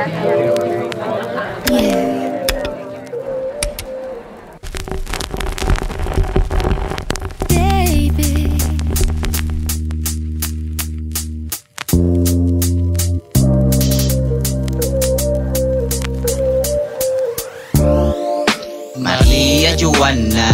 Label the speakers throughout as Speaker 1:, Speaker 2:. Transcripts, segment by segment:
Speaker 1: Maria Juana,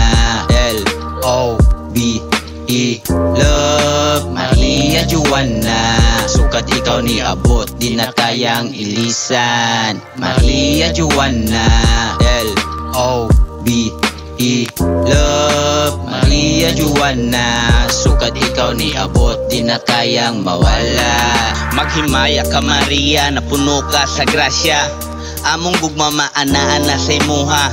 Speaker 1: L-O-V-E, love. Maria Juana, sukat ikaw ni abot, di na kayang ilisan. Maria Juana, L-O-V-E, love. Maria Juana, sukat ikaw ni abot, di na kayang mawala. Maghimaya ka Maria, napuno ka sa grasya. Among gugmamaana-ana sa imuha.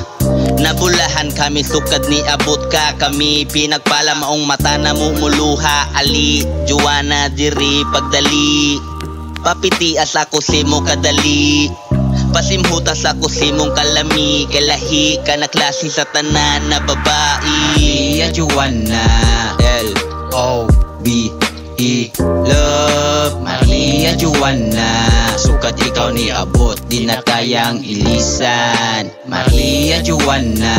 Speaker 1: Nabulahan kami sukad ni abot ka. Kami pinagpala maong mata na mumuluha. Ali, Juana diri pagdali. Papitias ako simo kadali. Pasimhutas ako simong kalami. Kalahi ka na klase sa tanan na babae. Maria Juana, L-O-V-E, love. Maria Juana, sukat ikaw ni abot, di na kayang ilisan. Maria Juana,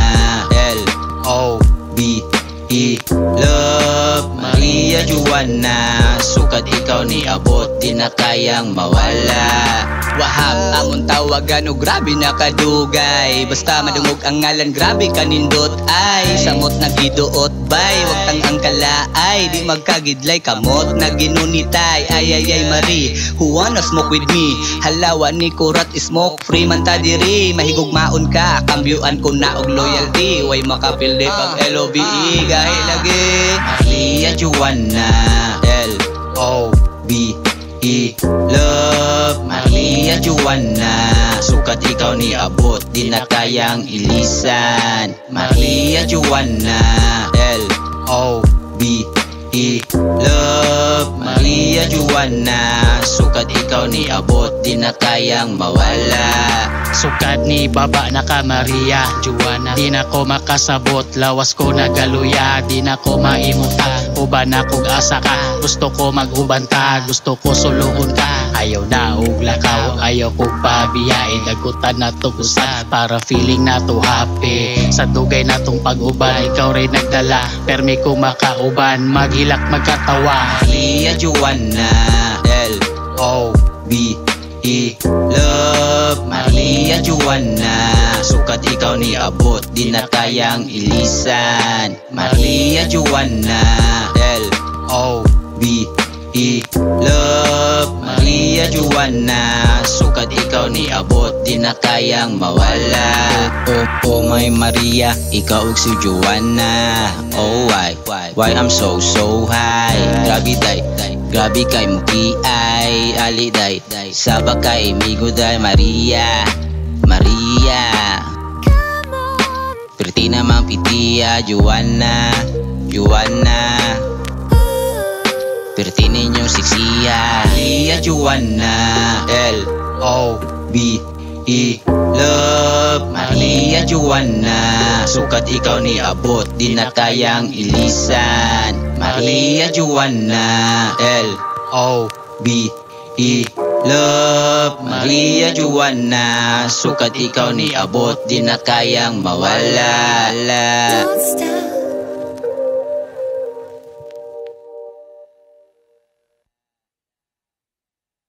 Speaker 1: L-O-V-E, love. Maria Juana, sukat ikaw ni abot, di na kayang mawala. Wahab amon tawagan o grabe na kadugay. Basta madungog ang ngalan, grabe kanindot ay. Samot na giduot bay, wag tang ang kalaay. Di magkagidlay kamot na ginunitay. Ay ay ay Marie, who wanna smoke with me? Halawa ni kurat smoke free man ta diri. Mahigog maon ka, kambyuan ko na og loyalty. Way makapildi pag L-O-V-E, gahi lagi. Maria Juana, L-O-V-E, love. Maria Juana, sukat ikaw ni abot, di na kayang ilisan. Maria Juana, L-O-V-E, love. Maria Juana, sukat ikaw ni abot, di na kayang mawala.
Speaker 2: Sukat ni baba na ka Maria Juana, di na ko makasabot, lawas ko nagaluya. Di na ko maimuta, uban na kong asa ka. Gusto ko maghubanta, gusto ko suluhon ka. Ayaw na og lakaw, ayaw ko pabiyain. Dagutan na to kusat, para feeling na to happy. Sa dugay na tong pag-uban, ikaw rin nagdala. Permi ko makauban, maghilak magkatawa.
Speaker 1: Maria Juana, L-O-V-E, love. Maria Juana, sukat ikaw ni abot, di na kayang ilisan. Maria Juana, L-O-V-E, love. Maria Juana, sukat ikaw ni abot, di na kayang mawala. Oh my Maria, ikaw ug si Juana. Oh why I'm so high. Grabe kay muki ay ali day. Saba kay migo day Maria. Pretty naman pitiya Juana. Pretty ninyong siksiya. Maria Juana, L-O-V-E, love. Maria Juana, sukat ikaw ni abot, di na kayang ilisan. Maria Juana, L-O-V-E, love. Maria Juana, sukat ikaw ni abot, di na kayang mawala.